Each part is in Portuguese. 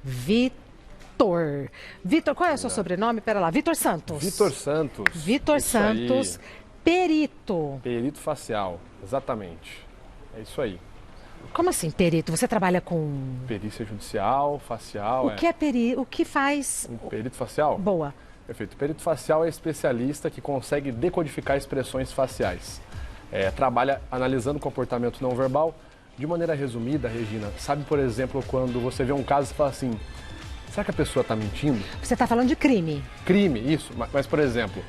Vitor. Vitor, qual é o seu sobrenome? Pera lá, Vitor Santos. Vitor Santos. Vitor Isso Santos, aí. perito. Perito facial, exatamente. É isso aí. Como assim, perito? Você trabalha com... Perícia judicial, facial. O que é perito? O que faz... Um perito facial? Boa. Perfeito. O perito facial é especialista que consegue decodificar expressões faciais. Trabalha analisando o comportamento não verbal. De maneira resumida, Regina, sabe, por exemplo, quando você vê um caso e fala assim, será que a pessoa está mentindo? Você está falando de crime. Crime, isso. Mas por exemplo,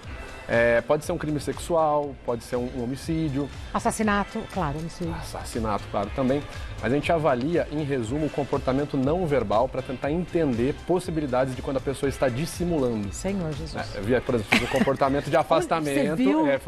pode ser um crime sexual, pode ser um homicídio. Assassinato, claro, homicídio. Assassinato, claro, também. Mas a gente avalia, em resumo, o comportamento não verbal para tentar entender possibilidades de quando a pessoa está dissimulando. Senhor Jesus. Eu via, por exemplo, o comportamento de afastamento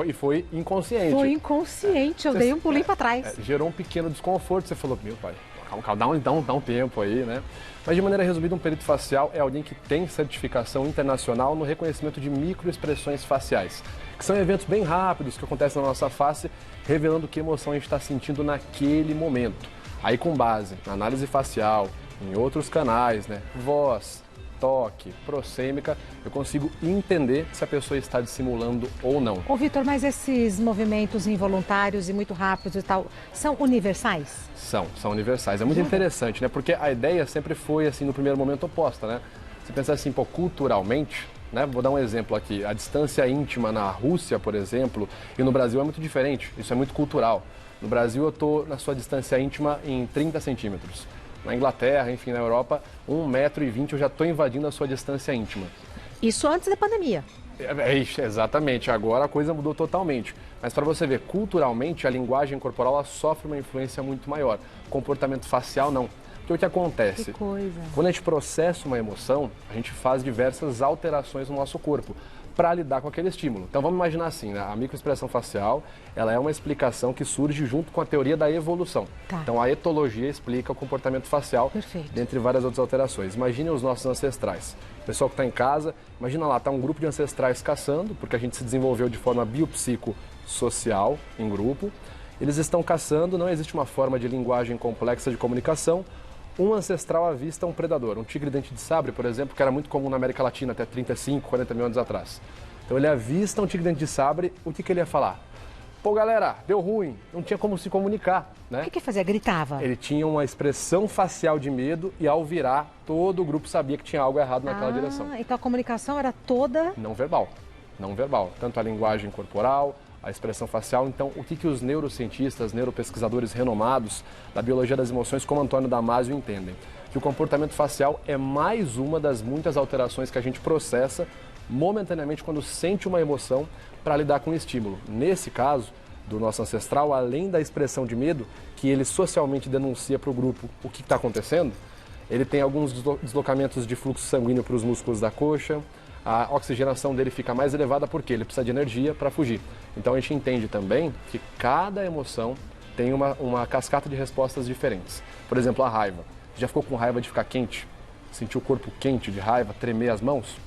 e foi inconsciente. Foi inconsciente, eu dei um pulinho para trás. Gerou um pequeno desconforto, você falou, meu pai, calma, dá um tempo aí, né? Mas de maneira resumida, um perito facial é alguém que tem certificação internacional no reconhecimento de microexpressões faciais, que são eventos bem rápidos que acontecem na nossa face, revelando que emoção a gente está sentindo naquele momento. Aí, com base na análise facial, em outros canais, né? Voz, toque, proxêmica, eu consigo entender se a pessoa está dissimulando ou não. Ô, Vitor, mas esses movimentos involuntários e muito rápidos e tal, são universais? São universais. É muito interessante, né? Porque a ideia sempre foi, assim, no primeiro momento oposta, né? Você pensa assim, pô, culturalmente, né? Vou dar um exemplo aqui. A distância íntima na Rússia, por exemplo, e no Brasil é muito diferente. Isso é muito cultural. No Brasil, eu estou na sua distância íntima em 30 centímetros. Na Inglaterra, enfim, na Europa, 1,20 m eu já estou invadindo a sua distância íntima. Isso antes da pandemia. Exatamente, agora a coisa mudou totalmente. Mas para você ver, culturalmente, a linguagem corporal ela sofre uma influência muito maior. Comportamento facial, não. Porque o que acontece? Que coisa. Quando a gente processa uma emoção, a gente faz diversas alterações no nosso corpo para lidar com aquele estímulo. Então vamos imaginar assim, né? A microexpressão facial, ela é uma explicação que surge junto com a teoria da evolução. Tá. Então a etologia explica o comportamento facial, dentre várias outras alterações. Imagine os nossos ancestrais. O pessoal que está em casa, imagina lá, está um grupo de ancestrais caçando, porque a gente se desenvolveu de forma biopsicossocial em grupo. Eles estão caçando, não existe uma forma de linguagem complexa de comunicação. Um ancestral avista um predador, um tigre-dente de sabre, por exemplo, que era muito comum na América Latina até 35, 40 mil anos atrás. Então ele avista um tigre-dente de sabre, o que ele ia falar? Pô, galera, deu ruim, não tinha como se comunicar, né? O que ele fazia? Gritava? Ele tinha uma expressão facial de medo e ao virar, todo o grupo sabia que tinha algo errado naquela direção. Então a comunicação era toda... Não verbal, tanto a linguagem corporal, a expressão facial. Então, o que os neurocientistas, neuropesquisadores renomados da biologia das emoções, como Antônio Damasio, entendem? Que o comportamento facial é mais uma das muitas alterações que a gente processa momentaneamente quando sente uma emoção para lidar com o estímulo. Nesse caso, do nosso ancestral, além da expressão de medo, que ele socialmente denuncia para o grupo o que está acontecendo, ele tem alguns deslocamentos de fluxo sanguíneo para os músculos da coxa, a oxigenação dele fica mais elevada porque ele precisa de energia para fugir. Então a gente entende também que cada emoção tem uma cascata de respostas diferentes. Por exemplo, a raiva. Você já ficou com raiva de ficar quente? Sentiu o corpo quente de raiva, tremer as mãos?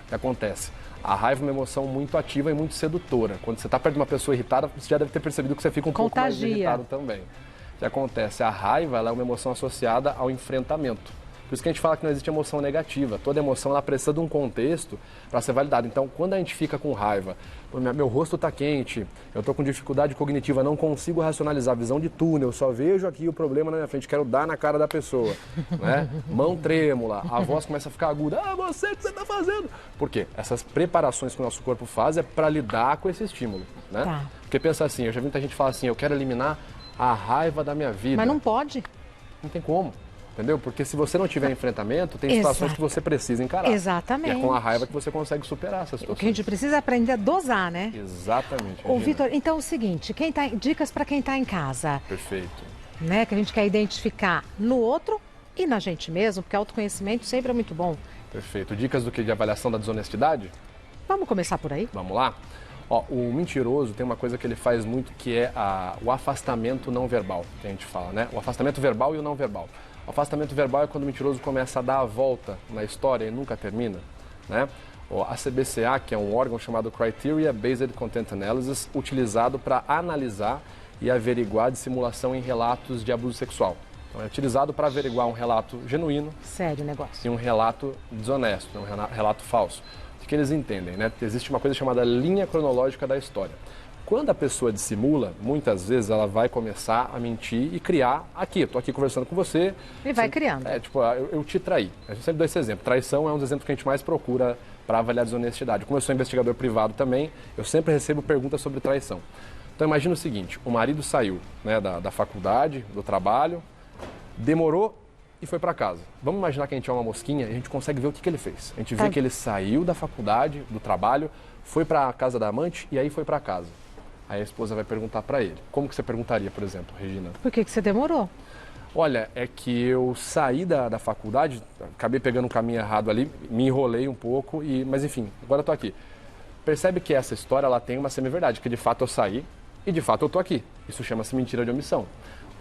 O que acontece? A raiva é uma emoção muito ativa e muito sedutora. Quando você está perto de uma pessoa irritada, você já deve ter percebido que você fica um pouco mais irritado também. O que acontece? A raiva ela é uma emoção associada ao enfrentamento. Por isso que a gente fala que não existe emoção negativa. Toda emoção ela precisa de um contexto para ser validada. Então, quando a gente fica com raiva, meu rosto está quente, eu estou com dificuldade cognitiva, não consigo racionalizar, visão de túnel, só vejo aqui o problema na minha frente, quero dar na cara da pessoa. Né? Mão trêmula, a voz começa a ficar aguda. Ah, você, o que você está fazendo? Por quê? Essas preparações que o nosso corpo faz é para lidar com esse estímulo. Né? Tá. Porque pensa assim, eu já vi muita gente falar assim, eu quero eliminar a raiva da minha vida. Mas não pode. Não tem como. Entendeu? Porque se você não tiver enfrentamento, tem situações que você precisa encarar. Exatamente. E é com a raiva que você consegue superar essas situações. O que a gente precisa é aprender a dosar, né? Exatamente. Ô, Vitor, então é o seguinte, dicas para quem está em casa. Perfeito. Né? Que a gente quer identificar no outro e na gente mesmo, porque autoconhecimento sempre é muito bom. Perfeito. Dicas do que? De avaliação da desonestidade? Vamos começar por aí? Vamos lá? Ó, o mentiroso tem uma coisa que ele faz muito que é o afastamento não verbal, que a gente fala, né? O afastamento verbal e o não verbal. O afastamento verbal é quando o mentiroso começa a dar a volta na história e nunca termina, né? A CBCA, que é um órgão chamado Criteria Based Content Analysis, utilizado para analisar e averiguar dissimulação em relatos de abuso sexual. Então, é utilizado para averiguar um relato genuíno. Sério o negócio. E um relato desonesto, um relato falso. O que eles entendem, né? Existe uma coisa chamada linha cronológica da história. Quando a pessoa dissimula, muitas vezes ela vai começar a mentir e criar aqui. Eu estou aqui conversando com você. E vai criando. Tipo, eu te traí. Eu sempre dou esse exemplo. Traição é um dos exemplos que a gente mais procura para avaliar desonestidade. Como eu sou investigador privado também, eu sempre recebo perguntas sobre traição. Então imagina o seguinte, o marido saiu, né, da faculdade, do trabalho, demorou e foi para casa. Vamos imaginar que a gente é uma mosquinha e a gente consegue ver o que ele fez. A gente vê que ele saiu da faculdade, do trabalho, foi para a casa da amante e aí foi para casa. Aí a esposa vai perguntar para ele. Como que você perguntaria, por exemplo, Regina? Por que você demorou? Olha, é que eu saí da faculdade, acabei pegando um caminho errado ali, me enrolei um pouco, mas enfim, agora eu tô aqui. Percebe que essa história ela tem uma semi-verdade, que de fato eu saí e de fato eu tô aqui. Isso chama-se mentira de omissão.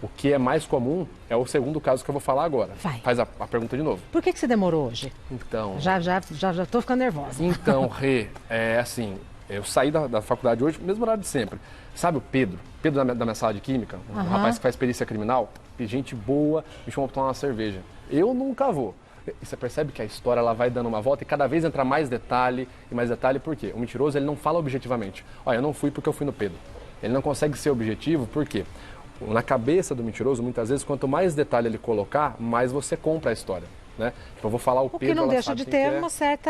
O que é mais comum é o segundo caso que eu vou falar agora. Vai. Faz a pergunta de novo. Por que você demorou hoje? Então... Já tô ficando nervosa. Então, Rê, é assim... Eu saí da faculdade hoje, mesmo horário de sempre. Sabe o Pedro? Pedro da minha sala de química, um rapaz que faz perícia criminal, gente boa, me chamou para tomar uma cerveja. Eu nunca vou. E você percebe que a história ela vai dando uma volta e cada vez entra mais detalhe e mais detalhe, por quê? O mentiroso ele não fala objetivamente. Olha, eu não fui porque eu fui no Pedro. Ele não consegue ser objetivo, por quê? Na cabeça do mentiroso, muitas vezes, quanto mais detalhe ele colocar, mais você compra a história. Né? Tipo, eu vou falar o Pedro... O que não deixa de ter uma certa...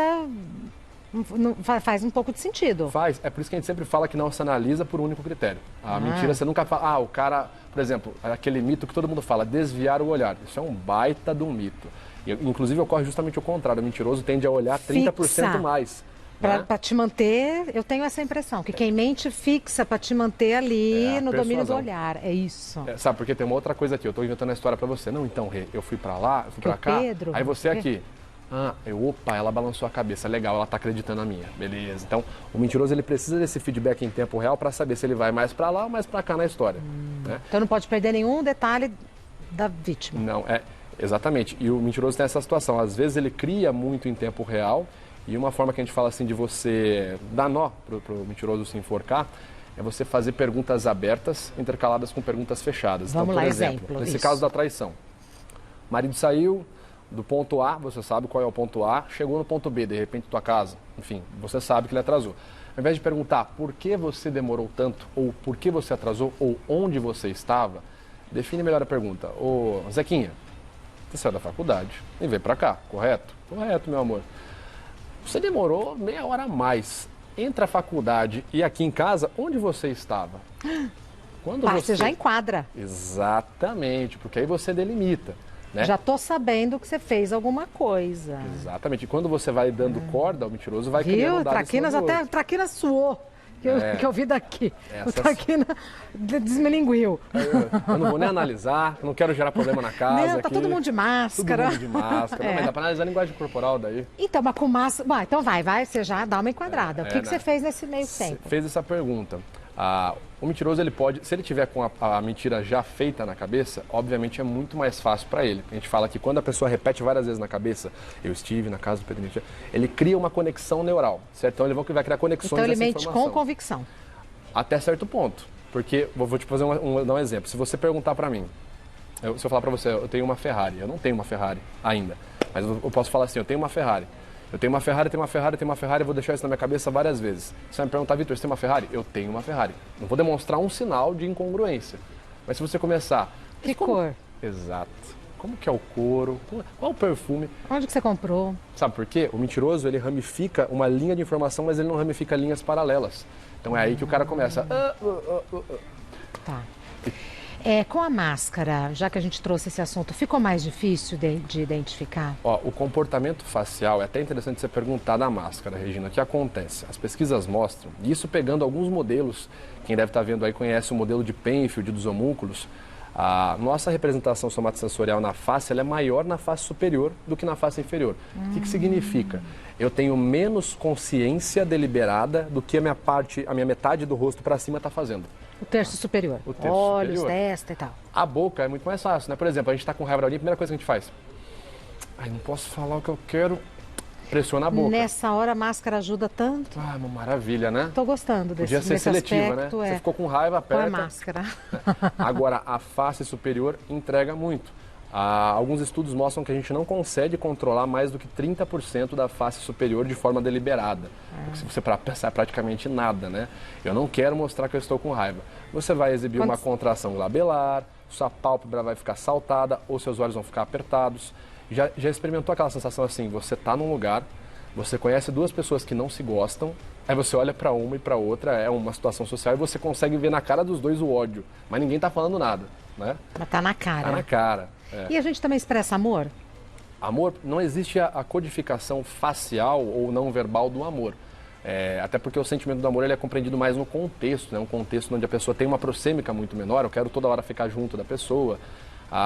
Faz um pouco de sentido. Faz. É por isso que a gente sempre fala que não se analisa por um único critério. A mentira, você nunca fala... o cara... Por exemplo, aquele mito que todo mundo fala, desviar o olhar. Isso é um baita de um mito. Inclusive, ocorre justamente o contrário. O mentiroso tende a olhar 30% mais. Para te manter, eu tenho essa impressão, que quem mente fixa para te manter ali no domínio do olhar. É isso. Sabe, porque tem uma outra coisa aqui. Eu estou inventando a história para você. Não, então, Rê, eu fui para lá, eu fui para cá. Pedro, aí você aqui... opa, ela balançou a cabeça, legal, ela está acreditando na minha, beleza. Então, o mentiroso ele precisa desse feedback em tempo real para saber se ele vai mais para lá ou mais para cá na história. Né? Então não pode perder nenhum detalhe da vítima. Não, exatamente. E o mentiroso tem essa situação, às vezes ele cria muito em tempo real e uma forma que a gente fala assim de você dar nó para o mentiroso se enforcar é você fazer perguntas abertas intercaladas com perguntas fechadas. Vamos então, por lá, exemplo, nesse caso da traição, o marido saiu do ponto A, você sabe qual é o ponto A, chegou no ponto B, de repente tua casa, enfim, você sabe que ele atrasou. Ao invés de perguntar por que você demorou tanto, ou por que você atrasou, ou onde você estava, define melhor a pergunta. Ô, Zequinha, você saiu da faculdade e veio pra cá, correto? Correto, meu amor. Você demorou meia hora a mais entre a faculdade e aqui em casa, onde você estava? Quando você já enquadra. Exatamente, porque aí você delimita. Né? Já estou sabendo que você fez alguma coisa. Exatamente. E quando você vai dando corda, o mentiroso vai criando dados. Traquinas, até Traquinas suou, que eu vi daqui. O Traquina desmelinguiu. Eu não vou nem analisar, não quero gerar problema na casa. Não, tá todo mundo de máscara. Todo mundo de máscara. Não, mas dá para analisar a linguagem corporal daí. Então, mas com máscara... Bom, então vai, você já dá uma enquadrada. O que você fez nesse meio tempo? Fez essa pergunta. O mentiroso, ele pode, se ele tiver com a mentira já feita na cabeça, obviamente é muito mais fácil para ele. A gente fala que quando a pessoa repete várias vezes na cabeça, eu estive na casa do Pedro, ele cria uma conexão neural, certo? Então ele vai criar conexões dessa informação. Então ele mente com convicção. Até certo ponto. Porque, vou te fazer dar um exemplo. Se você perguntar para mim, se eu falar para você, eu tenho uma Ferrari, eu não tenho uma Ferrari ainda, mas eu posso falar assim, eu tenho uma Ferrari. Eu tenho uma Ferrari, tenho uma Ferrari, eu vou deixar isso na minha cabeça várias vezes. Você vai me perguntar, Vitor, você tem uma Ferrari? Eu tenho uma Ferrari. Não vou demonstrar um sinal de incongruência. Mas se você começar... Que cor? Exato. Como que é o couro? Qual o perfume? Onde que você comprou? Sabe por quê? O mentiroso, ele ramifica uma linha de informação, mas ele não ramifica linhas paralelas. Então é aí que o cara começa... Tá. Com a máscara, já que a gente trouxe esse assunto, ficou mais difícil de identificar? O comportamento facial, é até interessante você perguntar da máscara, Regina. O que acontece? As pesquisas mostram, e isso pegando alguns modelos, quem deve estar vendo aí conhece o modelo de Penfield dos homúnculos, a nossa representação somatosensorial na face ela é maior na face superior do que na face inferior. O que significa? Eu tenho menos consciência deliberada do que a minha metade do rosto para cima está fazendo. O terço superior. O terço Olhos, superior. testa e tal. A boca é muito mais fácil, né? Por exemplo, a gente está com raiva ali, a primeira coisa que a gente faz. Não posso falar o que eu quero. Pressiona a boca. Nessa hora a máscara ajuda tanto. Uma maravilha, né? Tô gostando desse Podia ser seletiva, aspecto, né? Você ficou com raiva, aperta. Com a máscara. Agora, a face superior entrega muito. Alguns estudos mostram que a gente não consegue controlar mais do que 30% da face superior de forma deliberada. Porque se você pensar, é praticamente nada, né? Eu não quero mostrar que eu estou com raiva. Você vai exibir uma contração labelar, sua pálpebra vai ficar saltada ou seus olhos vão ficar apertados. Já experimentou aquela sensação assim, você está num lugar, você conhece duas pessoas que não se gostam, aí você olha para uma e para outra, é uma situação social e você consegue ver na cara dos dois o ódio, mas ninguém está falando nada, né? Mas tá na cara. Tá na cara. É. E a gente também expressa amor? Amor, não existe a codificação facial ou não verbal do amor. Até porque o sentimento do amor ele é compreendido mais no contexto, né? Um contexto onde a pessoa tem uma proxêmica muito menor, eu quero toda hora ficar junto da pessoa.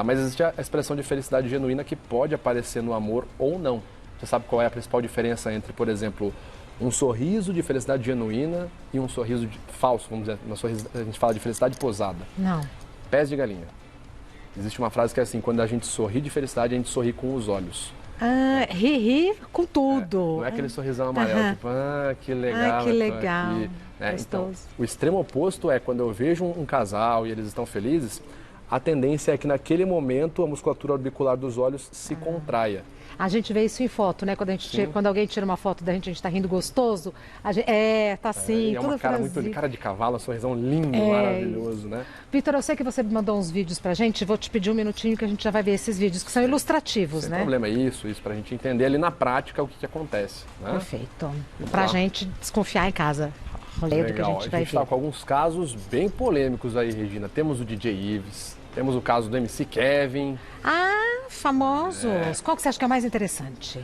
Mas existe a expressão de felicidade genuína que pode aparecer no amor ou não. Você sabe qual é a principal diferença entre, por exemplo, um sorriso de felicidade genuína e um sorriso falso, vamos dizer, a gente fala de felicidade posada. Não. Pés de galinha. Existe uma frase que é assim, quando a gente sorri de felicidade, a gente sorri com os olhos. Ri com tudo. Não é aquele sorrisão amarelo, tipo, que legal. Que legal. Aqui, né? Então, o extremo oposto é quando eu vejo um casal e eles estão felizes, a tendência é que naquele momento a musculatura orbicular dos olhos se contraia. A gente vê isso em foto, né? Quando alguém tira uma foto da gente, a gente tá rindo gostoso. Tá assim, é uma cara muito cara de cavalo, um sorrisão lindo, maravilhoso, né? Vitor, eu sei que você mandou uns vídeos pra gente, vou te pedir um minutinho que a gente já vai ver esses vídeos, que são ilustrativos, Sem né? problema, isso pra gente entender ali na prática o que acontece, né? Perfeito. Pra gente desconfiar em casa. Legal, a gente tá com alguns casos bem polêmicos aí, Regina. Temos o DJ Ives, temos o caso do MC Kevin. Famosos. Qual que você acha que é mais interessante?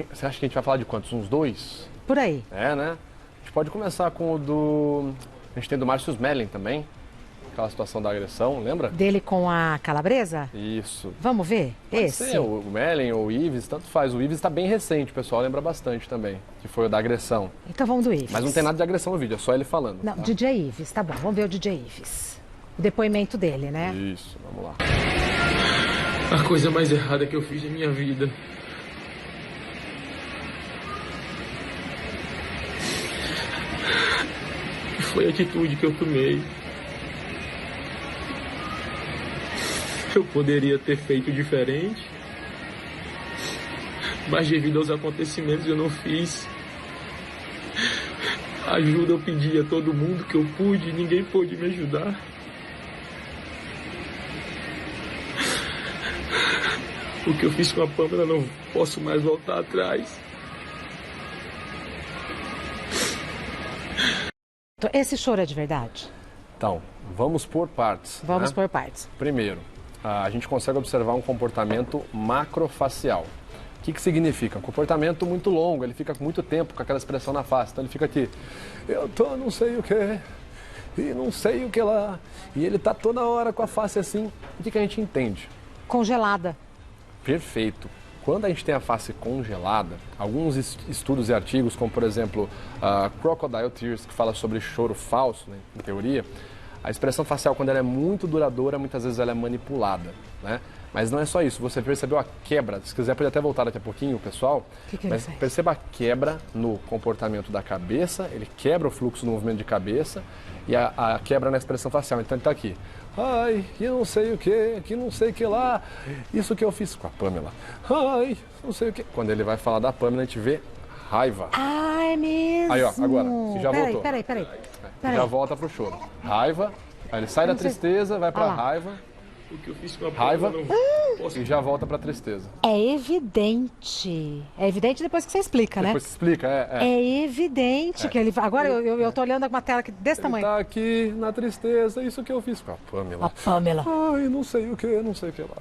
Você acha que a gente vai falar de quantos? Uns 2? Por aí. Né? A gente pode começar com o do... A gente tem do Márcio Smelling também. Aquela situação da agressão, lembra? Dele com a calabresa? Isso. Vamos ver? Pode ser, o Smelling ou o Ives, tanto faz. O Ives está bem recente, o pessoal lembra bastante também. Que foi o da agressão. Então vamos do Ives. Mas não tem nada de agressão no vídeo, é só ele falando. Não, tá? DJ Ives, tá bom. Vamos ver o DJ Ives. O depoimento dele, né? Isso, vamos lá. A coisa mais errada que eu fiz na minha vida foi a atitude que eu tomei. Eu poderia ter feito diferente, mas devido aos acontecimentos eu não fiz. Ajuda eu pedi a todo mundo que eu pude e ninguém pôde me ajudar. O que eu fiz com a Pamela não posso mais voltar atrás. Esse choro é de verdade? Então, vamos por partes. Vamos por partes. Primeiro, a gente consegue observar um comportamento macrofacial. O que significa? Um comportamento muito longo, ele fica muito tempo com aquela expressão na face. Então ele fica aqui, eu tô não sei o que, e não sei o que lá. E ele tá toda hora com a face assim. O que a gente entende? Congelada. Perfeito. Quando a gente tem a face congelada, alguns estudos e artigos, como por exemplo Crocodile Tears, que fala sobre choro falso, né, em teoria, a expressão facial, quando ela é muito duradoura, muitas vezes ela é manipulada, né? Mas não é só isso, você percebeu a quebra, se quiser pode até voltar daqui a pouquinho, pessoal, mas perceba a quebra no comportamento da cabeça, ele quebra o fluxo do movimento de cabeça e a quebra na expressão facial, então ele está aqui. Ai, que não sei o que não sei o que lá, isso que eu fiz com a Pamela. Ai, não sei o que. Quando ele vai falar da Pamela, a gente vê raiva. Ah, é mesmo? Aí, ó, agora, já voltou. Peraí. Já volta pro choro. Raiva, aí ele sai da tristeza, vai pra raiva. O que eu fiz com a Raiva Pamela não posso... e já volta pra tristeza. É evidente. É evidente depois que você explica, né? Depois você explica, É evidente que ele... Agora eu tô olhando com uma tela desse tamanho. Ele tá aqui na tristeza, isso que eu fiz com a Pamela. A Pamela. Ai, não sei o que lá.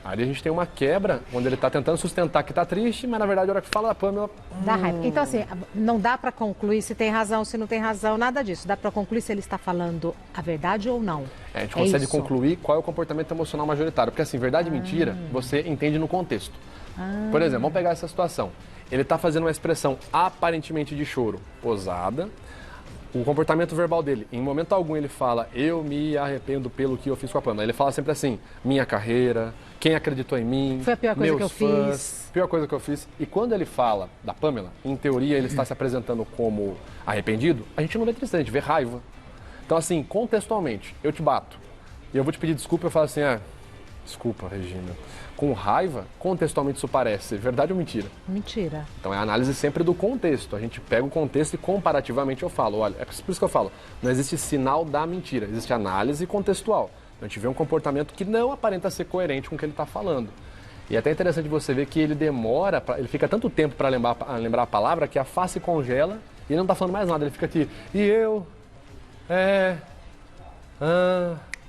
Ali a gente tem uma quebra, onde ele tá tentando sustentar que tá triste, mas na verdade a hora que fala da Pamela... Dá raiva. Então assim, não dá pra concluir se tem razão, se não tem razão, nada disso. Dá pra concluir se ele está falando a verdade ou não. A gente consegue concluir qual é o comportamento emocional majoritário. Porque assim, verdade e mentira, você entende no contexto. Por exemplo, vamos pegar essa situação. Ele está fazendo uma expressão aparentemente de choro, posada. O comportamento verbal dele, em momento algum ele fala, eu me arrependo pelo que eu fiz com a Pamela. Ele fala sempre assim, minha carreira, quem acreditou em mim, foi a pior coisa que eu fiz. Pior coisa que eu fiz. E quando ele fala da Pamela, em teoria ele está se apresentando como arrependido, a gente não vê tristeza, a gente vê raiva. Então assim, contextualmente, eu te bato e eu vou te pedir desculpa, eu falo assim, Desculpa, Regina. Com raiva, contextualmente isso parece verdade ou mentira? Mentira. Então é a análise sempre do contexto. A gente pega o contexto e comparativamente eu falo, olha, é por isso que eu falo, não existe sinal da mentira, existe análise contextual. Então, a gente vê um comportamento que não aparenta ser coerente com o que ele está falando. E é até interessante você ver que ele demora, ele fica tanto tempo para lembrar a palavra que a face congela e ele não está falando mais nada. Ele fica aqui, e eu,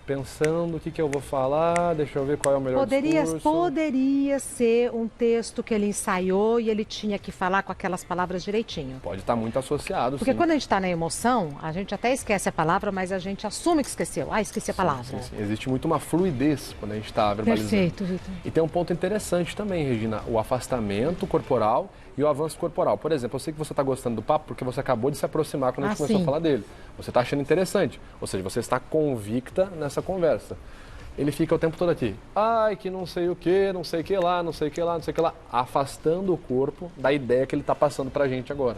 pensando o que eu vou falar, deixa eu ver qual é o melhor discurso. Poderia ser um texto que ele ensaiou e ele tinha que falar com aquelas palavras direitinho. Pode estar muito associado, Porque sim. quando a gente está na emoção, a gente até esquece a palavra, mas a gente assume que esqueceu. Ah, esqueci a palavra. Sim. Existe muito uma fluidez quando a gente está verbalizando. Perfeito, Vitor. E tem um ponto interessante também, Regina, o afastamento corporal e o avanço corporal. Por exemplo, eu sei que você está gostando do papo porque você acabou de se aproximar quando a gente começou a falar dele. Você está achando interessante, ou seja, você está convicta nessa conversa. Ele fica o tempo todo aqui, ai, que não sei o que, não sei o que lá, não sei o que lá, não sei o que lá, afastando o corpo da ideia que ele está passando para a gente agora.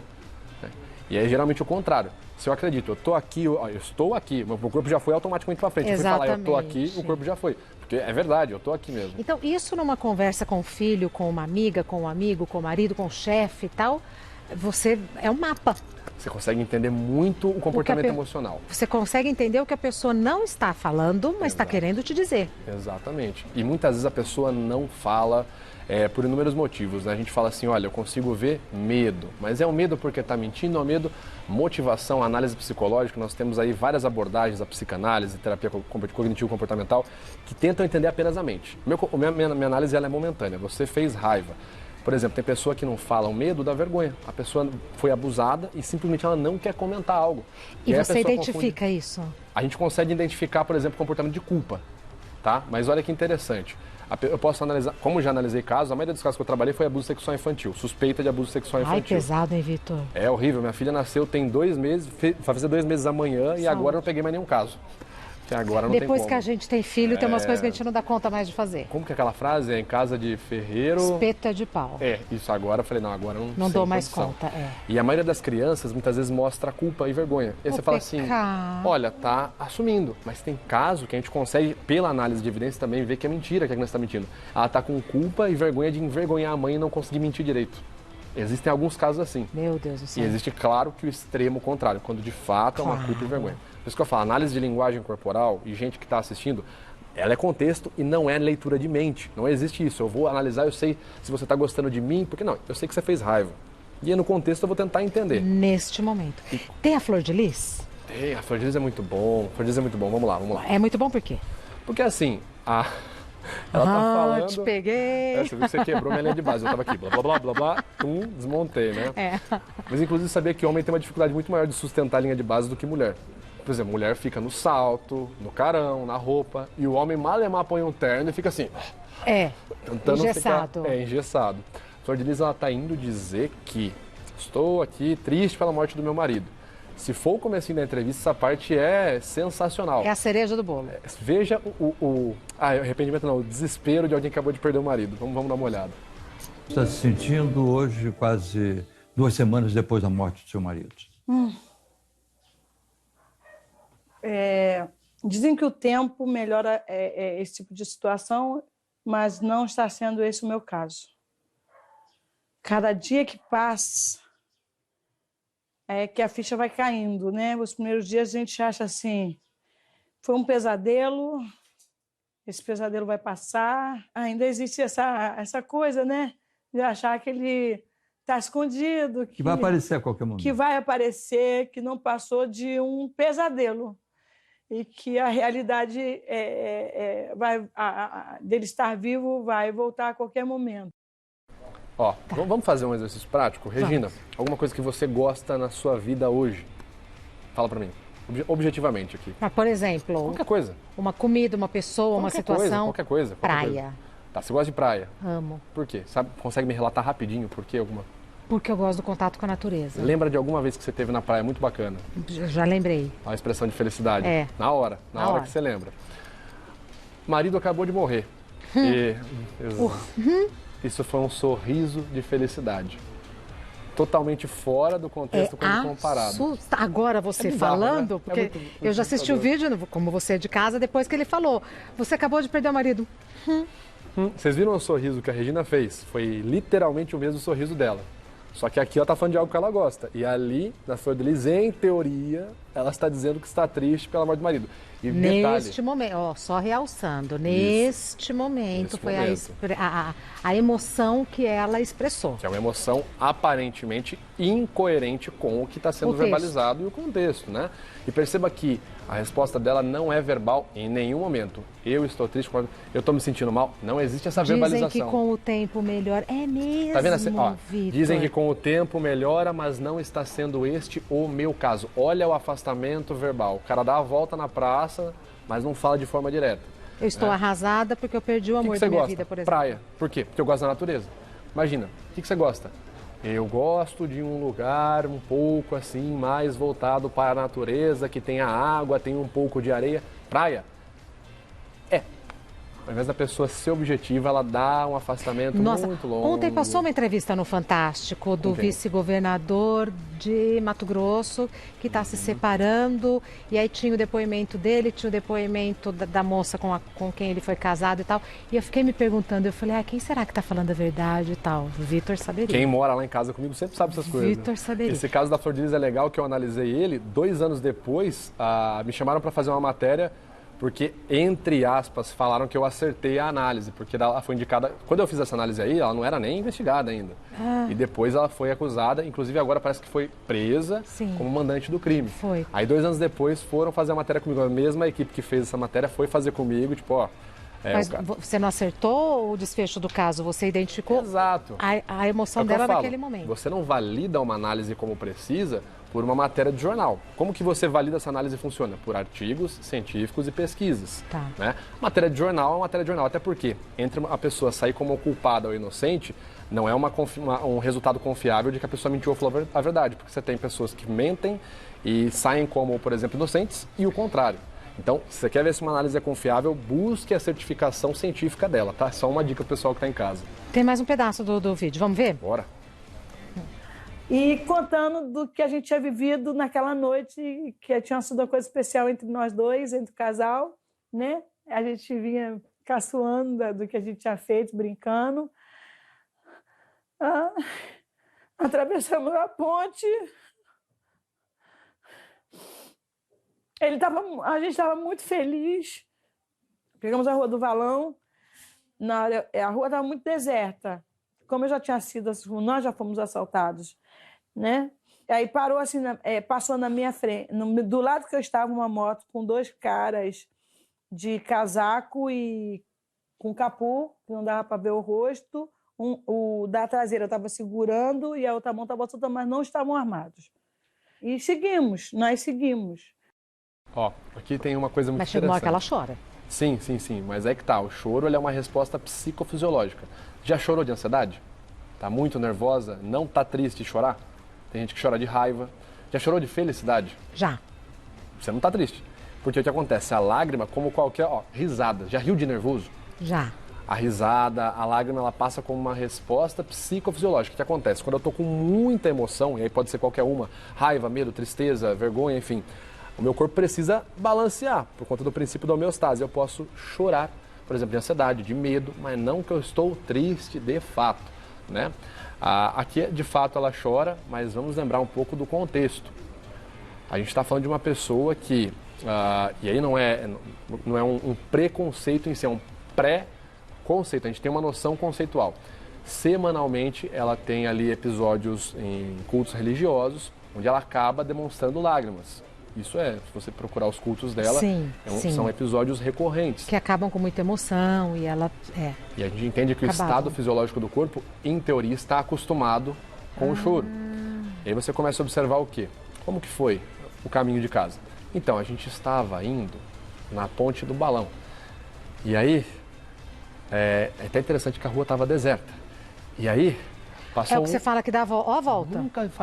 E é geralmente o contrário. Se eu acredito, eu estou aqui, meu corpo já foi automaticamente para frente. Exatamente. Eu fui falar, eu estou aqui, o corpo já foi. Porque é verdade, eu estou aqui mesmo. Então, isso numa conversa com o filho, com uma amiga, com um amigo, com o marido, com o chefe e tal, você é um mapa. Você consegue entender muito o comportamento emocional. Você consegue entender o que a pessoa não está falando, mas está querendo te dizer. Exatamente. E muitas vezes a pessoa não fala por inúmeros motivos, né? A gente fala assim, olha, eu consigo ver medo. Mas é o medo porque está mentindo, é o medo, motivação, análise psicológica. Nós temos aí várias abordagens, a psicanálise, terapia cognitivo-comportamental, que tentam entender apenas a mente. Minha análise ela é momentânea. Você fez raiva. Por exemplo, tem pessoa que não fala o medo da vergonha. A pessoa foi abusada e simplesmente ela não quer comentar algo. E você identifica isso? A gente consegue identificar, por exemplo, comportamento de culpa, tá? Mas olha que interessante. Eu posso analisar, como já analisei casos, a maioria dos casos que eu trabalhei foi abuso sexual infantil, suspeita de abuso sexual infantil. Ai, pesado, hein, Vitor? É horrível. Minha filha nasceu tem 2 meses, vai fazer 2 meses amanhã e agora eu não peguei mais nenhum caso. Agora não Depois tem que a gente tem filho, tem umas coisas que a gente não dá conta mais de fazer. Como que é aquela frase? É em casa de ferreiro... Espeta de pau. Isso agora eu falei, não, agora não dou mais conta. E a maioria das crianças muitas vezes mostra culpa e vergonha. E aí você fala assim, olha, tá assumindo. Mas tem caso que a gente consegue, pela análise de evidência também, ver que é mentira que a criança está mentindo. Ela tá com culpa e vergonha de envergonhar a mãe e não conseguir mentir direito. Existem alguns casos assim. Meu Deus do céu. E existe, claro, que o extremo contrário, quando de fato é uma culpa e vergonha. Por isso que eu falo, análise de linguagem corporal e gente que está assistindo, ela é contexto e não é leitura de mente. Não existe isso. Eu vou analisar, eu sei se você está gostando de mim, porque não, eu sei que você fez raiva. E no contexto eu vou tentar entender. Neste momento. Tem a flor de lis? Tem, a flor de lis é muito bom. A flor de lis é muito bom, vamos lá. É muito bom por quê? Porque assim, ela tá falando... te peguei. Você viu que você quebrou minha linha de base. Eu tava aqui, blá, blá, blá, blá, blá, desmontei, né? Mas inclusive sabia que homem tem uma dificuldade muito maior de sustentar a linha de base do que mulher. Por exemplo, mulher fica no salto, no carão, na roupa, e o homem malemar põe um terno e fica assim... engessado. Engessado. A flor de lis, ela tá indo dizer que estou aqui triste pela morte do meu marido. Se for o comecinho da entrevista, essa parte é sensacional. É a cereja do bolo. Veja o arrependimento não, o desespero de alguém que acabou de perder o marido. Vamos dar uma olhada. Está se sentindo hoje, quase 2 semanas depois da morte do seu marido? Dizem que o tempo melhora esse tipo de situação, mas não está sendo esse o meu caso. Cada dia que passa é que a ficha vai caindo, né? Os primeiros dias a gente acha assim, foi um pesadelo, esse pesadelo vai passar. Ainda existe essa coisa, né? De achar que ele está escondido. Que vai aparecer a qualquer momento. Que vai aparecer, que não passou de um pesadelo. E que a realidade dele estar vivo vai voltar a qualquer momento. Vamos fazer um exercício prático? Regina, alguma coisa que você gosta na sua vida hoje? Fala pra mim, objetivamente aqui. Mas, por exemplo... Qualquer coisa. Uma comida, uma pessoa, uma situação... Qualquer coisa. Praia. Tá, você gosta de praia? Amo. Por quê? Consegue me relatar rapidinho por quê? Porque eu gosto do contato com a natureza. Lembra de alguma vez que você esteve na praia muito bacana? Já lembrei. A expressão de felicidade? Na hora que você lembra. Marido acabou de morrer. Isso foi um sorriso de felicidade. totalmente fora do contexto quando comparado. Agora você bizarro, falando, né? porque eu já assisti o vídeo, como você é de casa, depois que ele falou. Você acabou de perder o marido. Vocês viram o sorriso que a Regina fez? Foi literalmente o mesmo sorriso dela. Só que aqui ela está falando de algo que ela gosta. E ali, na Flor de Lis, em teoria, ela está dizendo que está triste pela morte do marido. E neste momento, só realçando, neste momento foi a emoção que ela expressou. Que é uma emoção aparentemente incoerente com o que está sendo verbalizado e o contexto, né? E perceba que a resposta dela não é verbal em nenhum momento. Eu estou triste, eu estou me sentindo mal. Não existe essa verbalização. Dizem que com o tempo melhora. É mesmo, tá vendo assim? Vitor? Dizem que com o tempo melhora, mas não está sendo este o meu caso. Olha o afastamento verbal. O cara dá a volta na praça, mas não fala de forma direta. Eu estou arrasada porque eu perdi o amor da minha vida, por exemplo. Praia. Por quê? Porque eu gosto da natureza. Imagina, o que você gosta? Eu gosto de um lugar um pouco assim, mais voltado para a natureza, que tenha água, tenha um pouco de areia. Praia? Ao invés da pessoa ser objetiva, ela dá um afastamento muito longo. Ontem passou uma entrevista no Fantástico do vice-governador de Mato Grosso, que está se separando, e aí tinha o depoimento dele, tinha o depoimento da moça com quem ele foi casado e tal. E eu fiquei me perguntando, eu falei, quem será que está falando a verdade e tal? O Vitor saberia. Quem mora lá em casa comigo sempre sabe essas coisas. Vitor saberia. Esse caso da Flor de Lis é legal, que eu analisei ele, 2 anos depois, me chamaram para fazer uma matéria, porque, entre aspas, falaram que eu acertei a análise, porque ela foi indicada... Quando eu fiz essa análise aí, ela não era nem investigada ainda. E depois ela foi acusada, inclusive agora parece que foi presa como mandante do crime. Foi. Aí 2 anos depois foram fazer a matéria comigo. A mesma equipe que fez essa matéria foi fazer comigo, tipo, Mas você não acertou o desfecho do caso? Você identificou Exato. a emoção dela naquele momento? Você não valida uma análise como precisa por uma matéria de jornal. Como que você valida essa análise funciona? Por artigos científicos e pesquisas. Tá. Né? Matéria de jornal é uma matéria de jornal, até porque entre a pessoa sair como culpada ou inocente, não é um resultado confiável de que a pessoa mentiu ou falou a verdade, porque você tem pessoas que mentem e saem como, por exemplo, inocentes e o contrário. Então, se você quer ver se uma análise é confiável, busque a certificação científica dela, tá? Só uma dica pro pessoal que está em casa. Tem mais um pedaço do vídeo, vamos ver? Bora. E contando do que a gente tinha vivido naquela noite, que tinha sido uma coisa especial entre nós dois, entre o casal, né? A gente vinha caçoando do que a gente tinha feito, brincando. Atravessamos a ponte. A gente estava muito feliz. Pegamos a Rua do Valão. A rua estava muito deserta. Como eu já tinha sido, nós já fomos assaltados, né? Aí parou assim, passou na minha frente, do lado que eu estava, uma moto com 2 caras de casaco e com capô, que não dava para ver o rosto. O da traseira estava segurando e a outra mão estava solta, mas não estavam armados. E nós seguimos. Aqui tem uma coisa muito interessante. Mas chegou uma hora que ela chora. Sim, mas é que tá, o choro é uma resposta psicofisiológica. Já chorou de ansiedade? Tá muito nervosa? Não tá triste de chorar? Tem gente que chora de raiva. Já chorou de felicidade? Já. Você não tá triste. Porque o que acontece? A lágrima, como qualquer... risada. Já riu de nervoso? Já. A risada, a lágrima, ela passa como uma resposta psicofisiológica. O que acontece? Quando eu tô com muita emoção, e aí pode ser qualquer uma, raiva, medo, tristeza, vergonha, enfim, o meu corpo precisa balancear, por conta do princípio da homeostase. Eu posso chorar, por exemplo, de ansiedade, de medo, mas não que eu estou triste de fato, né? Aqui, de fato, ela chora, mas vamos lembrar um pouco do contexto. A gente está falando de uma pessoa que, e aí não é um preconceito em si, é um pré-conceito, a gente tem uma noção conceitual. Semanalmente, ela tem ali episódios em cultos religiosos, onde ela acaba demonstrando lágrimas. Isso se você procurar os cultos dela, são episódios recorrentes. Que acabam com muita emoção e ela... E a gente entende que o estado fisiológico do corpo, em teoria, está acostumado com o choro. E aí você começa a observar o quê? Como que foi o caminho de casa? Então, a gente estava indo na ponte do balão. E aí, é até interessante que a rua estava deserta. E aí... É o que você fala que dá a volta?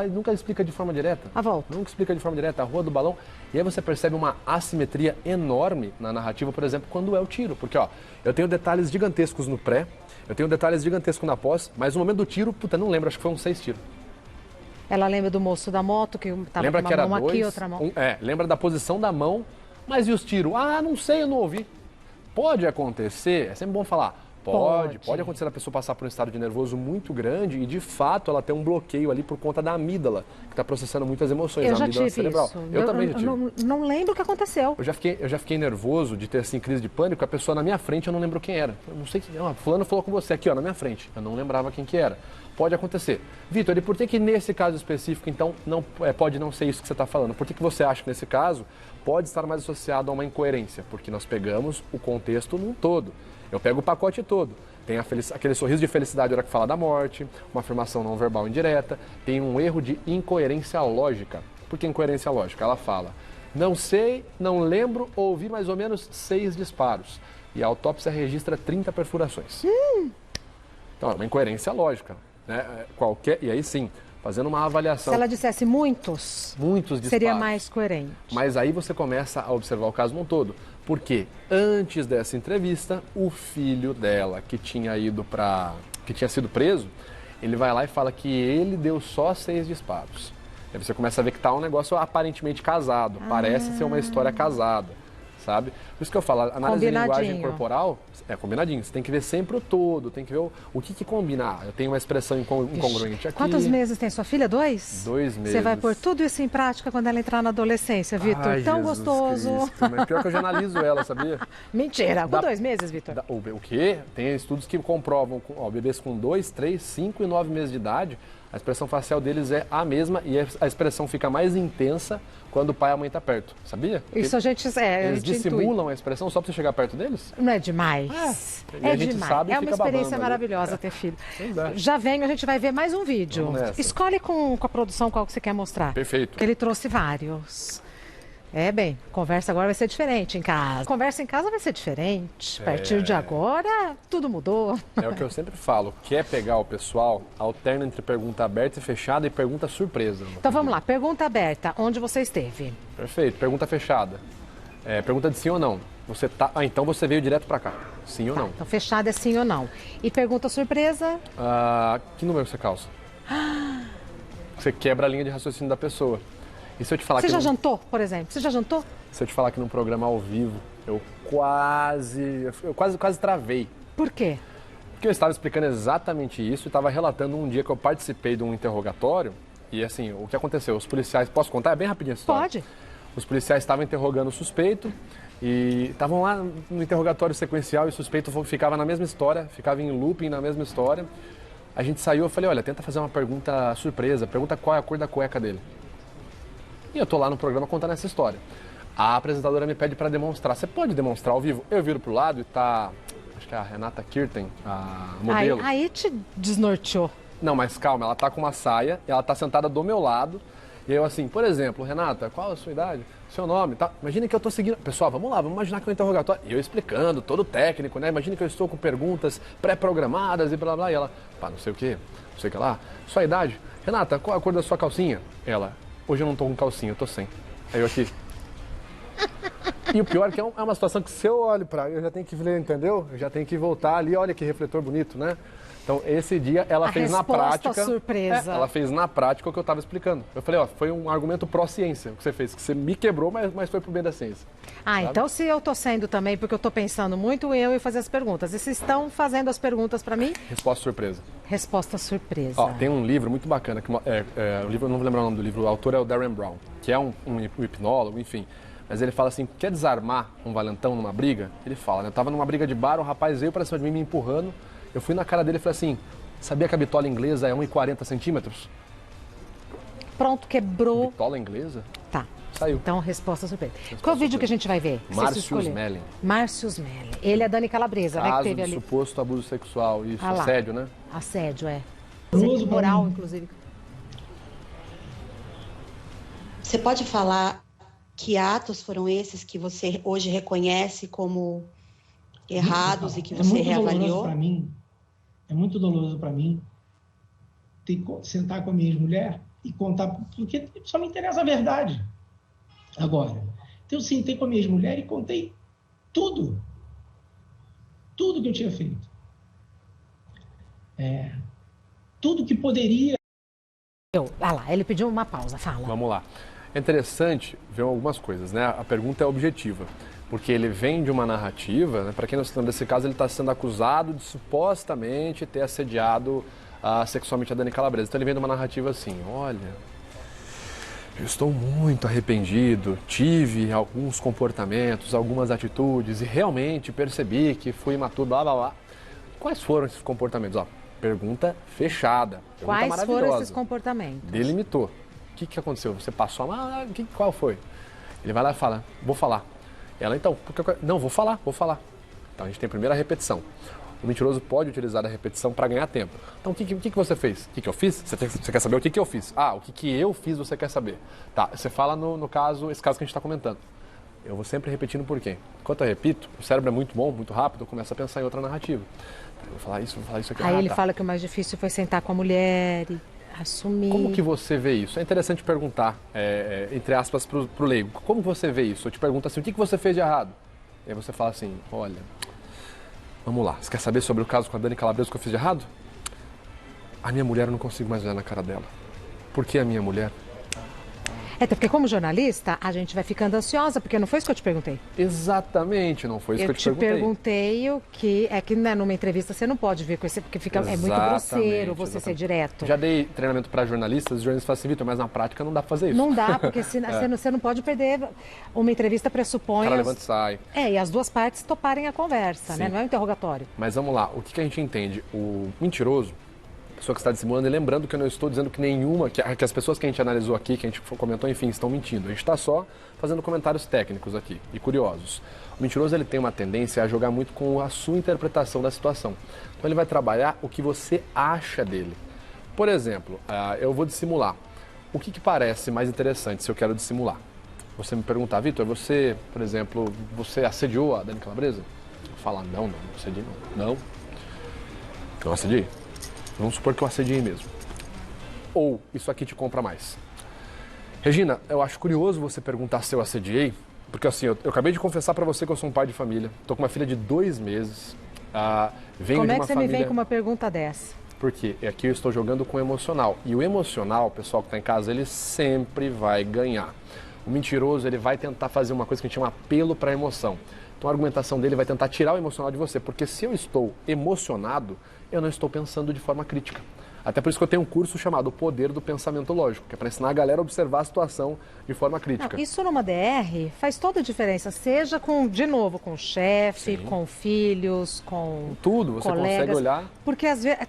Nunca explica de forma direta. A volta. Nunca explica de forma direta. A Rua do Balão. E aí você percebe uma assimetria enorme na narrativa, por exemplo, quando é o tiro. Porque, eu tenho detalhes gigantescos no pré, eu tenho detalhes gigantescos na pós, mas no momento do tiro, não lembro, acho que foi uns 6 tiros. Ela lembra do moço da moto, que estava Lembra com que uma era mão dois, aqui, outra mão... lembra da posição da mão, mas e os tiros? Ah, não sei, eu não ouvi. Pode acontecer, é sempre bom falar, pode acontecer a pessoa passar por um estado de nervoso muito grande e de fato ela tem um bloqueio ali por conta da amígdala, que está processando muitas emoções, Eu a já amígdala tive cerebral. isso. Eu também já tive. Não lembro o que aconteceu. Eu já fiquei nervoso de ter assim crise de pânico, a pessoa na minha frente eu não lembro quem era. Eu não sei que, fulano falou com você aqui, ó, na minha frente. Eu não lembrava quem que era. Pode acontecer. Vitor, e por que nesse caso específico, então, pode não ser isso que você está falando? Por que você acha que nesse caso pode estar mais associado a uma incoerência? Porque nós pegamos o contexto num todo. Eu pego o pacote todo. Tem aquele sorriso de felicidade na hora que fala da morte, uma afirmação não verbal indireta, tem um erro de incoerência lógica. Por que incoerência lógica? Ela fala, não sei, não lembro, ouvi mais ou menos 6 disparos. E a autópsia registra 30 perfurações. Então, é uma incoerência lógica. Né? E aí sim, fazendo uma avaliação. Se ela dissesse muitos disparos, seria mais coerente. Mas aí você começa a observar o caso num todo. Porque antes dessa entrevista, o filho dela, que tinha sido preso, ele vai lá e fala que ele deu só 6 disparos. Aí você começa a ver que tá um negócio aparentemente casado, parece ser uma história casada, sabe? Por isso que eu falo, a análise de linguagem corporal é combinadinho. Você tem que ver sempre o todo, tem que ver o que combina. Eu tenho uma expressão incongruente aqui. Quantos meses tem sua filha? 2? 2 meses. Você vai pôr tudo isso em prática quando ela entrar na adolescência, Vitor? Ai, Tão Jesus gostoso. Cristo, mas pior que eu já analiso ela, sabia? Mentira, com 2 meses, Vitor? O quê? Tem estudos que comprovam, bebês com 2, 3, 5 e 9 meses de idade, a expressão facial deles é a mesma e a expressão fica mais intensa quando o pai e a mãe estão perto, sabia? Isso a gente eles dissimulam a expressão só para você chegar perto deles? Não é demais? É demais. Sabe, é uma experiência maravilhosa ter filho. Já venho, a gente vai ver mais um vídeo. Escolhe com a produção qual que você quer mostrar. Perfeito. Porque ele trouxe vários. Conversa agora vai ser diferente em casa. Conversa em casa vai ser diferente. A partir de agora, tudo mudou. É o que eu sempre falo. Quer pegar o pessoal, alterna entre pergunta aberta e fechada e pergunta surpresa. Então vamos lá, pergunta aberta. Onde você esteve? Perfeito. Pergunta fechada. Pergunta de sim ou não. Então você veio direto pra cá. Sim ou não. Então fechada é sim ou não. E pergunta surpresa? Que número você calça? Você quebra a linha de raciocínio da pessoa. E se eu te falar Você já jantou, por exemplo? Você já jantou? Se eu te falar que num programa ao vivo, eu quase travei. Por quê? Porque eu estava explicando exatamente isso e estava relatando um dia que eu participei de um interrogatório. E assim, o que aconteceu? Os policiais... Posso contar? É bem rapidinho essa história. Pode. Os policiais estavam interrogando o suspeito e estavam lá no interrogatório sequencial e o suspeito ficava na mesma história, ficava em looping na mesma história. A gente saiu, eu falei, olha, tenta fazer uma pergunta surpresa, pergunta qual é a cor da cueca dele. E eu tô lá no programa contando essa história. A apresentadora me pede para demonstrar. Você pode demonstrar ao vivo? Eu viro pro lado e tá... Acho que é a Renata Kirten, a modelo. Aí te desnorteou. Não, mas calma, ela tá com uma saia, ela tá sentada do meu lado. E eu assim, por exemplo, Renata, qual a sua idade? Seu nome? Tá? Imagina que eu tô seguindo... Pessoal, vamos lá, vamos imaginar que é um interrogatório. E eu explicando, todo técnico, né? Imagina que eu estou com perguntas pré-programadas e blá blá. E ela, não sei o quê, não sei o que lá. Sua idade? Renata, qual a cor da sua calcinha? Ela... Hoje eu não tô com calcinha, eu tô sem. Aí eu aqui. E o pior é que é uma situação que se eu olho eu já tenho que ver, entendeu? Eu já tenho que voltar ali, olha que refletor bonito, né? Então esse dia ela fez na prática. Surpresa. Ela fez na prática o que eu estava explicando. Eu falei, foi um argumento pró-ciência que você fez, que você me quebrou, mas foi pro bem da ciência. Sabe? Então se eu tô sendo também, porque eu tô pensando muito eu e fazer as perguntas. E vocês estão fazendo as perguntas para mim? Resposta surpresa. Resposta surpresa. Tem um livro muito bacana, o livro, eu não vou lembrar o nome do livro, o autor é o Darren Brown, que é um hipnólogo, enfim. Mas ele fala assim, quer desarmar um valentão numa briga? Ele fala, né? Eu tava numa briga de bar, um rapaz veio para cima de mim me empurrando, eu fui na cara dele e falei assim, sabia que a bitola inglesa é 1,40 centímetros? Pronto, quebrou. Bitola inglesa? Tá. Saiu. Então, resposta surpresa. Qual é o vídeo que a gente vai ver? Márcio Smelling. Márcio Smelling. Ele é Dani Calabresa, né? Que teve ali. Suposto abuso sexual, isso, assédio, né? Assédio, Assédio moral, inclusive. Você pode falar que atos foram esses que você hoje reconhece como errados e que você reavaliou? É muito doloroso para mim ter que sentar com a minha ex-mulher e contar, porque só me interessa a verdade agora. Então eu sentei com a minha ex-mulher e contei tudo que eu tinha feito. Tudo que poderia Ah lá, ele pediu uma pausa, fala. Vamos lá. É interessante ver algumas coisas, né? A pergunta é objetiva, porque ele vem de uma narrativa, né? Para quem não se lembra desse caso, ele está sendo acusado de supostamente ter assediado sexualmente a Dani Calabresa. Então ele vem de uma narrativa assim, olha, eu estou muito arrependido, tive alguns comportamentos, algumas atitudes e realmente percebi que fui imaturo, blá blá blá. Quais foram esses comportamentos? Ó, pergunta fechada. Pergunta Quais foram esses comportamentos? Delimitou. O que aconteceu? Você passou a mão? Qual foi? Ele vai lá e fala, vou falar. Ela, então, não, vou falar. Então a gente tem a primeira repetição. O mentiroso pode utilizar a repetição para ganhar tempo. Então, o que você fez? O que eu fiz? Você quer saber o que eu fiz? Ah, o que eu fiz você quer saber. Tá, você fala no caso, esse caso que a gente está comentando. Eu vou sempre repetindo por quê? Enquanto eu repito, o cérebro é muito bom, muito rápido, eu começo a pensar em outra narrativa. Eu vou falar isso aqui. Aí ele fala que o mais difícil foi sentar com a mulher e assumir. Como que você vê isso? É interessante perguntar, entre aspas, pro leigo. Como você vê isso? Eu te pergunto assim, o que você fez de errado? E aí você fala assim, olha, vamos lá, você quer saber sobre o caso com a Dani Calabresa que eu fiz de errado? A minha mulher, eu não consigo mais olhar na cara dela. Por que a minha mulher? Até porque como jornalista, a gente vai ficando ansiosa, porque não foi isso que eu te perguntei. Exatamente, não foi isso que eu te perguntei. Eu te perguntei o que... É que né, numa entrevista você não pode vir com esse... Porque é muito grosseiro você ser direto. Já dei treinamento para jornalistas, os jornalistas falam assim, Vitor, mas na prática não dá para fazer isso. Não dá, porque você não pode perder... Uma entrevista pressupõe... O cara levanta e sai. E as duas partes toparem a conversa, né? Não é um interrogatório. Mas vamos lá, o que a gente entende? O mentiroso, a pessoa que está dissimulando, e lembrando que eu não estou dizendo que nenhuma, que as pessoas que a gente analisou aqui, que a gente comentou, enfim, estão mentindo. A gente está só fazendo comentários técnicos aqui e curiosos. O mentiroso, ele tem uma tendência a jogar muito com a sua interpretação da situação. Então ele vai trabalhar o que você acha dele. Por exemplo, eu vou dissimular. O que parece mais interessante se eu quero dissimular? Você me perguntar, Vitor, você, por exemplo, você assediou a Dani Calabresa? Eu falar, não assediei não. Não assediei? Vamos supor que eu assediei mesmo. Ou isso aqui te compra mais. Regina, eu acho curioso você perguntar se eu assediei, porque assim, eu acabei de confessar pra você que eu sou um pai de família. Tô com uma filha de 2 meses. Venho Como de é uma que você família... me vem com uma pergunta dessa? Porque aqui eu estou jogando com o emocional. E o emocional, o pessoal que está em casa, ele sempre vai ganhar. O mentiroso, ele vai tentar fazer uma coisa que a gente chama apelo para a emoção. Então a argumentação dele vai tentar tirar o emocional de você. Porque se eu estou emocionado, eu não estou pensando de forma crítica. Até por isso que eu tenho um curso chamado O Poder do Pensamento Lógico, que é para ensinar a galera a observar a situação de forma crítica. Não, isso numa DR faz toda a diferença, seja de novo, com o chefe, com filhos, com tudo, você colegas, consegue olhar. Porque às vezes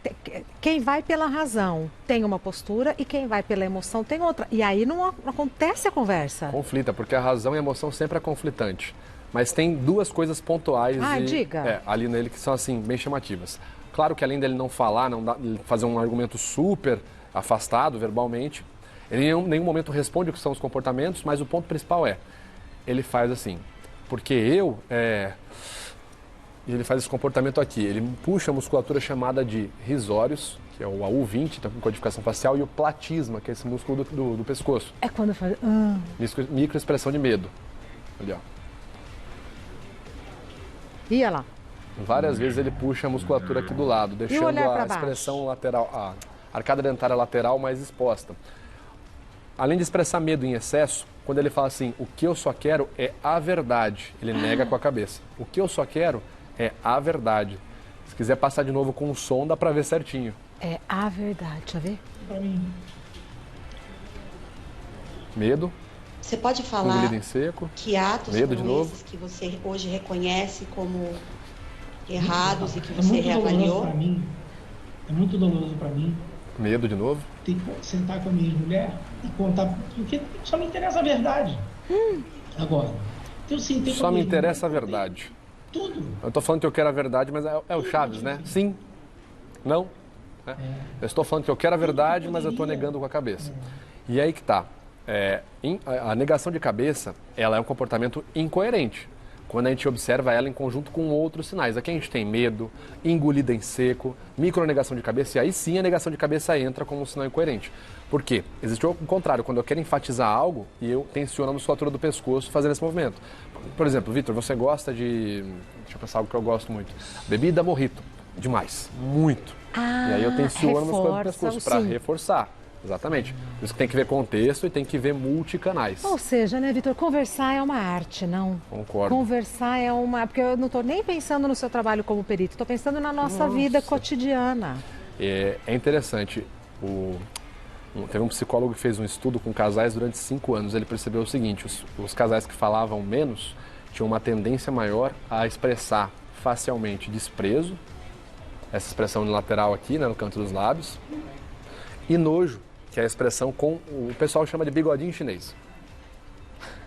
quem vai pela razão tem uma postura e quem vai pela emoção tem outra. E aí não acontece a conversa. Conflita, porque a razão e a emoção sempre é conflitante. Mas tem 2 coisas pontuais diga. Ali nele que são assim, bem chamativas. Claro que além dele não falar, fazer um argumento super afastado verbalmente, ele em nenhum momento responde o que são os comportamentos, mas o ponto principal ele faz assim, porque ele faz esse comportamento aqui, ele puxa a musculatura chamada de risórios, que é o AU20, então com codificação facial, e o platisma, que é esse músculo do pescoço. É quando faz... Microexpressão de medo. Ali, ó. Ia lá. Várias vezes ele puxa a musculatura aqui do lado, deixando a expressão lateral, a arcada dentária lateral mais exposta. Além de expressar medo em excesso, quando ele fala assim, o que eu só quero é a verdade, ele nega com a cabeça. O que eu só quero é a verdade. Se quiser passar de novo com o som, dá pra ver certinho. É a verdade, deixa eu ver. Pra mim. Medo. Você pode falar engolido em seco. Que atos medo de novo. esses que você hoje reconhece como errados e que você reavaliou? É muito doloroso para mim. Medo de novo. Ter que sentar com a minha mulher e contar, porque só me interessa a verdade. Agora, então, sim, só me interessa a verdade. Tudo. Eu tô falando que eu quero a verdade, mas é o Chaves, né? Sim. Não. Eu estou falando que eu quero a verdade, mas eu estou negando com a cabeça. E aí que tá. A negação de cabeça, ela é um comportamento incoerente. Quando a gente observa ela em conjunto com outros sinais. Aqui a gente tem medo, engolida em seco, micronegação de cabeça, e aí sim a negação de cabeça entra como um sinal incoerente. Por quê? Existe o contrário, quando eu quero enfatizar algo e eu tensiono a musculatura do pescoço fazendo esse movimento. Por exemplo, Vitor, você gosta de... Deixa eu pensar algo que eu gosto muito. Bebida mojito. Demais. Muito. E aí eu tensiono a musculatura do pescoço para reforçar. Exatamente. Por isso que tem que ver contexto e tem que ver multicanais. Ou seja, né, Vitor, conversar é uma arte, não? Concordo. Conversar é uma... Porque eu não estou nem pensando no seu trabalho como perito, estou pensando na nossa vida cotidiana. É interessante. Teve um psicólogo que fez um estudo com casais durante 5 anos. Ele percebeu o seguinte, os casais que falavam menos tinham uma tendência maior a expressar facialmente desprezo, essa expressão unilateral aqui, né, no canto dos lábios, e nojo, que é a expressão com o pessoal chama de bigodinho chinês.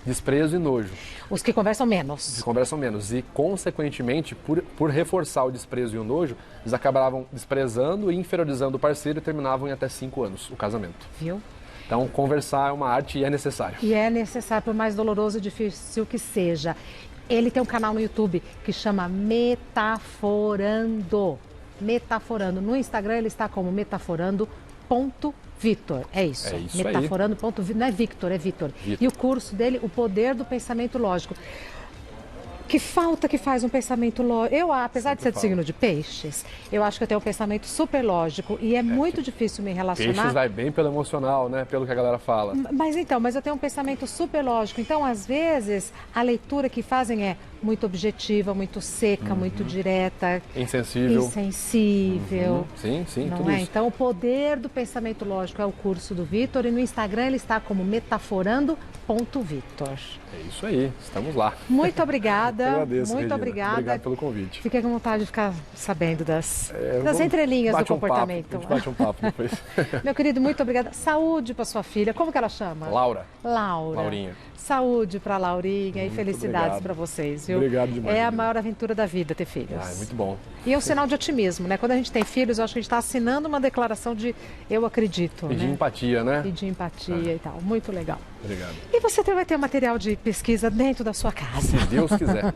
Desprezo e nojo. Os que conversam menos. Os que conversam menos. E, consequentemente, por reforçar o desprezo e o nojo, eles acabavam desprezando e inferiorizando o parceiro e terminavam em até 5 anos o casamento. Viu? Então, conversar é uma arte e é necessário. E é necessário, por mais doloroso e difícil que seja. Ele tem um canal no YouTube que chama Metaforando. Metaforando. No Instagram ele está como metaforando.vitor. É isso. É isso Metaforando.vitor. Não é Victor, é Vitor. E o curso dele, O Poder do Pensamento Lógico. Que falta que faz um pensamento lógico. Eu, apesar de ser do signo de peixes, eu acho que eu tenho um pensamento super lógico e é muito difícil me relacionar. Peixes vai bem pelo emocional, né? Pelo que a galera fala. Mas eu tenho um pensamento super lógico. Então, às vezes, a leitura que fazem é muito objetiva, muito seca, muito direta. Insensível. Insensível. Sim, não tudo é? isso. Então, O Poder do Pensamento Lógico é o curso do Vitor e no Instagram ele está como metaforando.vitor. É isso aí, estamos lá. Muito obrigada. Eu agradeço, muito Regina. obrigada. Obrigado pelo convite. Fiquei com vontade de ficar sabendo das vamos- entrelinhas do bate um papo, comportamento. a gente bate um papo depois. Meu querido, muito obrigada. Saúde para sua filha. Como que ela chama? Laura. Laura. Laurinha. Saúde para Laurinha e felicidades obrigado. para vocês, viu? Obrigado demais, É a Regina. maior aventura da vida ter filhos. É muito bom. E é um sinal de otimismo, né? Quando a gente tem filhos, eu acho que a gente está assinando uma declaração de eu acredito, E de né? empatia, né? E de empatia e tal. Muito legal. Obrigado. E você vai ter material de pesquisa dentro da sua casa. Se Deus quiser.